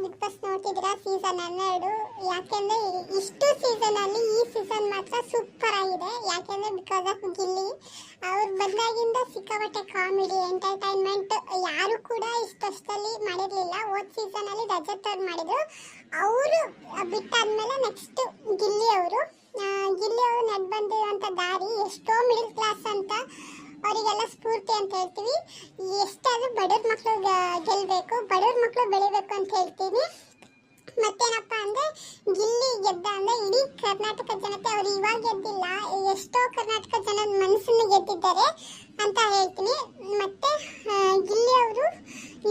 Big boss ನೋಡ್ತಿದ್ದೀರಾ season 12. ಯಾಕೆಂದ್ರೆ ಇಷ್ಟು ಸೀಸನ್ ಅಲ್ಲಿ ಈ ಸೀಸನ್ ಮಾತ್ರ ಸೂಪರ್ ಆಗಿದೆ. ಯಾಕೆಂದ್ರೆ ಬಿಕಾಸ್ ಆಫ್ ಗಿಲ್ಲಿ ಅವ್ರು ಬಂದಾಗಿಂದ ಸಿಕ್ಕಾಪಟ್ಟೆ ಕಾಮಿಡಿ ಎಂಟರ್ಟೈನ್ಮೆಂಟ್ ಯಾರು ಕೂಡ ಇಷ್ಟಲ್ಲಿ ಮಾಡಿರ್ಲಿಲ್ಲ. ಹೋದ್ ಸೀಸನ್ ಅಲ್ಲಿ ರಜತ್ ಅವ್ರು ಮಾಡಿದ್ರು. ಅವರು ಬಿಟ್ಟಾದ್ಮೇಲೆ ನೆಕ್ಸ್ಟ್ ಗಿಲ್ಲಿ ಅವರು ನಡ್ ಬಂದಿರುವಂತ ದಾರಿ ಎಷ್ಟೋ ಮಿಡಲ್ ಕ್ಲಾಸ್ ಅಂತ ಅವರಿಗೆಲ್ಲ ಸ್ಫೂರ್ತಿ ಅಂತ ಹೇಳ್ತೀವಿ. ಎಷ್ಟಾದ್ರೂ ಬಡವ್ರ ಮಕ್ಕಳು ಗೆಲ್ಬೇಕು, ಬಡವ್ರ ಮಕ್ಕಳು ಬೆಳಿಬೇಕು ಅಂತ ಹೇಳ್ತೀನಿ. ಮತ್ತೇನಪ್ಪ ಅಂದ್ರೆ ಗಿಲ್ಲಿ ಗೆದ್ದ ಅಂದ್ರೆ ಇಡೀ ಕರ್ನಾಟಕ ಜನತೆ ಅವ್ರು ಇವಾಗ ಗೆದ್ದಿಲ್ಲ, ಎಷ್ಟೋ ಕರ್ನಾಟಕ ಜನದ ಮನಸ್ಸನ್ನು ಗೆದ್ದಿದ್ದಾರೆ ಅಂತ ಹೇಳ್ತೀನಿ. ಮತ್ತೆ ಗಿಲ್ಲಿ ಅವರು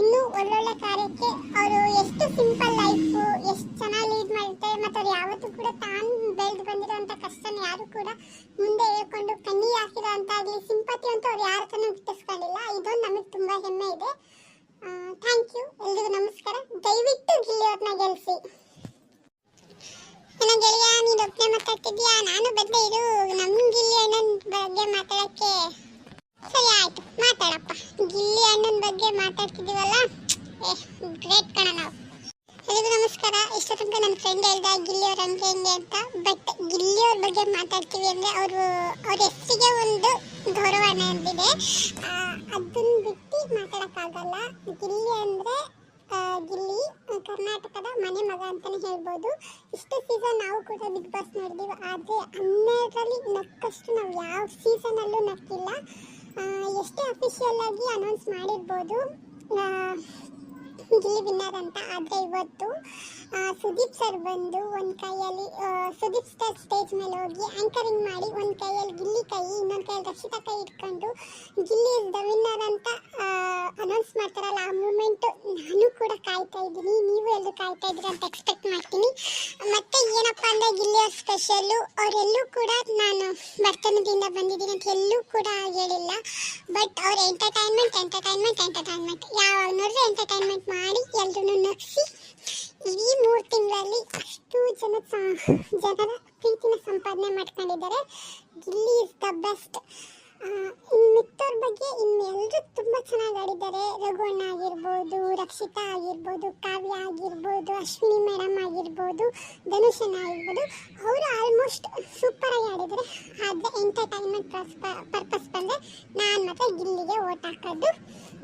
ಇನ್ನೂ ಒಳ್ಳೊಳ್ಳೆ ಕಾರ್ಯಕ್ಕೆ ಅವರು ಎಷ್ಟು ಸಿಂಪಲ್ ಲೈಫು ಎಷ್ಟು ಚೆನ್ನಾಗಿ ಲೀಡ್ ಮಾಡ್ತಾರೆ. ಮತ್ತು ಅವ್ರು ಯಾವತ್ತೂ ಕೂಡ ತಾನು ಬೆಳೆದು ಬಂದಿರೋಂಥ ಕಷ್ಟನ ಯಾರು ಕೂಡ ಮುಂದೆ ಹೇಳ್ಕೊಂಡು ಕಣ್ಣೀರು ಹಾಕಿರೋ ಅಂತ ಆಗಲಿ ಸಿಂಪತಿ ಅಂತ ಅವ್ರು ಯಾರ ಹತ್ರನೂ ಗಿಟ್ಟಿಸ್ಕೊಂಡಿಲ್ಲ. ಇದೊಂದು ನಮಗೆ ತುಂಬ ಹೆಮ್ಮೆ ಇದೆ. ಥ್ಯಾಂಕ್ ಯು, ಎಲ್ರಿಗೂ ನಮಸ್ಕಾರ. ದಯವಿಟ್ಟು ಗಿಲ್ಲಿ ಅವ್ರನ್ನ ಗೆಲ್ಲಿಸಿ. ನನ್ನ ಗೆಳೆಯ ನೀನು ಒಬ್ಬನೇ ಮಾತಾಡ್ತಿದ್ಯಾ, ನಾನು ಬಂದೆ ಇರು ನಮ್ಮ ಗಿಲ್ಲಿ ಅಣ್ಣನ ಬಗ್ಗೆ ಮಾತಾಡೋಕ್ಕೆ. ಸರಿ ಆಯ್ತು ಮಾತಾಡಪ್ಪ. ಗಿಲ್ಲಿ ಅಣ್ಣನ ಬಗ್ಗೆ ಮಾತಾಡ್ತಿದ್ದೀವಲ್ಲ, ಗ್ರೇಟ್ ಕಣ ನಾವು. ಎಲ್ರಿಗೂ ನಮಸ್ಕಾರ. ಇಷ್ಟ ತನಕ ನನ್ನ ಫ್ರೆಂಡ್ ಹೇಳ್ದ ಗಿಲ್ಲಿ ಅವ್ರ ಹಂಗೆ ಹಿಂಗೆ ಅಂತ. ಬಟ್ ಗಿಲ್ಲಿ ಅವ್ರ ಬಗ್ಗೆ ಮಾತಾಡ್ತೀವಿ ಅಂದರೆ ಅವ್ರ ಹೆಸರಿಗೆ ಒಂದು ಗೌರವ ಅನ್ನೋದಿದೆ, ಅದನ್ನ ಬಿಟ್ಟು ಮಾತಾಡೋಕ್ಕಾಗಲ್ಲ. ಗಿಲ್ಲಿ ಅಂದರೆ ಗಿಲ್ಲಿ ಕರ್ನಾಟಕದ ಮನೆ ಮಗ ಅಂತಲೇ ಹೇಳ್ಬೋದು. ಇಷ್ಟು ಸೀಸನ್ ನಾವು ಕೂಡ ಬಿಗ್ ಬಾಸ್ ನೋಡಿದ್ದೀವಿ, ಆದರೆ 12ರಲ್ಲಿ ನಕ್ಕಷ್ಟು ನಾವು ಯಾವ ಸೀಸನಲ್ಲೂ ನಕ್ಕಿಲ್ಲ. ಎಷ್ಟೇ ಅಫಿಷಿಯಲ್ ಆಗಿ ಅನೌನ್ಸ್ ಮಾಡಿರ್ಬೋದು ಗಿಲ್ಲಿ ವಿನ್ನರ್ ಅಂತ, ಆದರೆ ಇವತ್ತು ಸುದೀಪ್ ಸರ್ ಬಂದು ಒಂದು ಕೈಯಲ್ಲಿ ಸುದೀಪ್ ಸರ್ ಸ್ಟೇಜ್ ಮೇಲೆ ಹೋಗಿ ಆ್ಯಂಕರಿಂಗ್ ಮಾಡಿ ಒಂದು ಕೈಯಲ್ಲಿ ಗಿಲ್ಲಿ ಕೈ ಇನ್ನೊಂದು ಕೈಯಲ್ಲಿ ರಕ್ಷಿತಾ ಕೈ ಇಟ್ಕೊಂಡು ಗಿಲ್ಲಿ ಇಸ್ ದ ವಿನ್ನರ್ ಅಂತ ಅನೌನ್ಸ್ ಮಾಡ್ತಾರಲ್ಲ, ಆ ಮೂಮೆಂಟು ನಾನು ಕೂಡ ಕಾಯ್ತಾ ಇದ್ದೀನಿ, ನೀವು ಎಲ್ಲರೂ ಕಾಯ್ತಾ ಇದ್ದೀರಿ ಅಂತ ಎಕ್ಸ್ಪೆಕ್ಟ್ ಮಾಡ್ತೀನಿ. ಮತ್ತು ಏನಪ್ಪ ಅಂದರೆ ಗಿಲ್ಲಿ ಅವ್ರ ಸ್ಪೆಷಲ್ಲು ಅವರೆಲ್ಲೂ ಕೂಡ ನಾನು ಬರ್ತನದಿಂದ ಬಂದಿದ್ದೀನಿ ಅಂತ ಎಲ್ಲೂ ಕೂಡ ಹೇಳಿಲ್ಲ. ಬಟ್ ಅವ್ರ ಎಂಟರ್ಟೈನ್ಮೆಂಟ್ ಯಾವಾಗ ನೋಡಿದ್ರೆ ಎಂಟರ್ಟೈನ್ಮೆಂಟ್ ಮಾಡಿ ಎಲ್ಲರೂ ನಗಿಸಿ ಈ 3 ತಿಂಗಳಲ್ಲಿ ಅಷ್ಟು ಜನರ ಪ್ರೀತಿನ ಸಂಪಾದನೆ ಮಾಡ್ಕೊಂಡಿದ್ದಾರೆ. Gilli is the best. ಮಿಕ್ಕವ್ರ ಬಗ್ಗೆ ಇನ್ನೆಲ್ಲರೂ ತುಂಬ ಚೆನ್ನಾಗಿ ಆಡಿದ್ದಾರೆ. ರಘುವಣ್ಣ ಆಗಿರ್ಬೋದು, ರಕ್ಷಿತಾ ಆಗಿರ್ಬೋದು, ಕಾವ್ಯ ಆಗಿರ್ಬೋದು, ಅಶ್ವಿನಿ ಮೇಡಮ್ ಆಗಿರ್ಬೋದು, ಧನುಷನ್ ಆಗಿರ್ಬೋದು, ಅವರು ಆಲ್ಮೋಸ್ಟ್ ಸೂಪರಾಗಿ ಆಡಿದ್ದಾರೆ. ಆದರೆ ಎಂಟರ್ಟೈನ್ಮೆಂಟ್ ಪರ್ಪಸ್ ಬಂದರೆ ನಾನು ಮಾತ್ರ ಗಿಲ್ಲಿಗೆ ಓಟ್ ಹಾಕೋದು.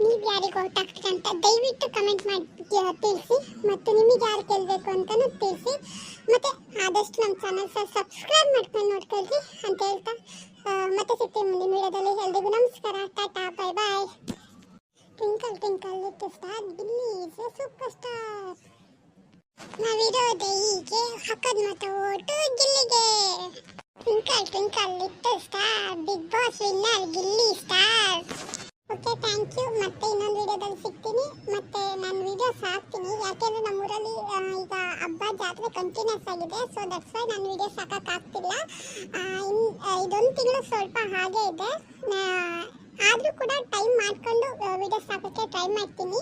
ನೀವು ಯಾರಿಗೆ ಓಟ್ ಹಾಕ್ತೀರ ಅಂತ ದಯವಿಟ್ಟು ಕಮೆಂಟ್ ಮಾಡಿ ತಿಳಿಸಿ, ಮತ್ತು ನಿಮಗೆ ಯಾರು ಗೆಲ್ಲಬೇಕು ಅಂತಲೂ ತಿಳಿಸಿ. ಮತ್ತು ಆದಷ್ಟು ನಮ್ಮ ಚಾನಲ್ ಸಬ್ಸ್ಕ್ರೈಬ್ ಮಾಡ್ಕೊಂಡು ನೋಡ್ಕೊಳ್ರಿ ಅಂತ ಹೇಳ್ತಾ ಮತ್ತೆ ಸಿಗ್ತೀವಿ ಮುಂದಿನ ವಿಡಿಯೋದಲ್ಲಿ. ಎಲ್ರಿಗೂ ನಮಸ್ಕಾರ, tata, bye bye. Twinkle twinkle little star, Gilli is a superstar. ನಾವಿರೋದೆ ಹೀಗೆ, ಹಾಕೋದು ಮತ್ತು ಓಟು ಗಿಲ್ಲಿಗೆ. Twinkle twinkle little star, Bigg Boss winner Gilli star. Okay, thank you. ಮತ್ತೆ ಇನ್ನೊಂದು ವಿಡಿಯೋದಲ್ಲಿ ಸಿಗ್ತೀನಿ. ಮತ್ತೆ ನಾನು ವಿಡಿಯೋಸ್ ಹಾಕ್ತೀನಿ, ಯಾಕೆಂದರೆ ನಮ್ಮೂರಲ್ಲಿ ಈಗ ಹಬ್ಬ ಜಾತ್ರೆ ಕಂಟಿನ್ಯೂಸ್ ಆಗಿದೆ. ಸೊ ದಟ್ಸ್ ವೈ ನಾನು ವಿಡಿಯೋಸ್ ಹಾಕೋಕ್ಕಾಗ್ತಿಲ್ಲ. ಇದೊಂದು ತಿಂಗಳು ಸ್ವಲ್ಪ ಹಾಗೆ ಇದೆ, ಆದರೂ ಕೂಡ ಟೈಮ್ ಮಾಡಿಕೊಂಡು ವಿಡಿಯೋಸ್ ಹಾಕೋಕ್ಕೆ ಟ್ರೈ ಮಾಡ್ತೀನಿ.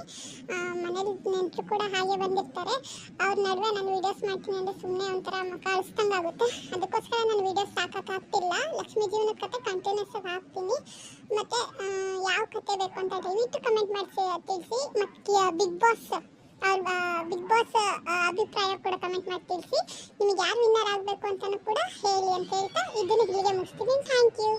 ಮನೇಲಿ ನೆಂಟರು ಕೂಡ ಹಾಗೆ ಬಂದಿರ್ತಾರೆ, ಅವ್ರ ನಡುವೆ ನಾನು ವಿಡಿಯೋಸ್ ಮಾಡ್ತೀನಿ ಅಂದರೆ ಸುಮ್ಮನೆ ಒಂಥರ ಮುಖ ಅಳಿಸ್ದಂಗೆ ಆಗುತ್ತೆ. ಅದಕ್ಕೋಸ್ಕರ ನಾನು ವಿಡಿಯೋಸ್ ಹಾಕೋಕ್ಕಾಗ್ತಿಲ್ಲ. ಲಕ್ಷ್ಮೀ ಜೀವನ ಕತೆ ಕಂಟಿನ್ಯೂಸ್ ಆಗಿ ಹಾಕ್ತೀನಿ. ಮತ್ತು ಯಾವ ಕತೆ ಬೇಕು ಅಂತ ದಯವಿಟ್ಟು ಕಮೆಂಟ್ ಮಾಡಿಸಿ ತಿಳಿಸಿ. ಮತ್ತು ಬಿಗ್ ಬಾಸ್ ಅಭಿಪ್ರಾಯ ಕೂಡ ಕಮೆಂಟ್ ಮಾಡಿ ತಿಳಿಸಿ. ನಿಮಗೆ ಯಾರು ವಿನ್ನರ್ ಆಗಬೇಕು ಅಂತಲೂ ಕೂಡ ಹೇಳಿ ಅಂತ ಹೇಳ್ತಾ ಇದನ್ನು ಇಲ್ಲಿಗೆ ಮುಗಿಸ್ತೀನಿ. Thank you.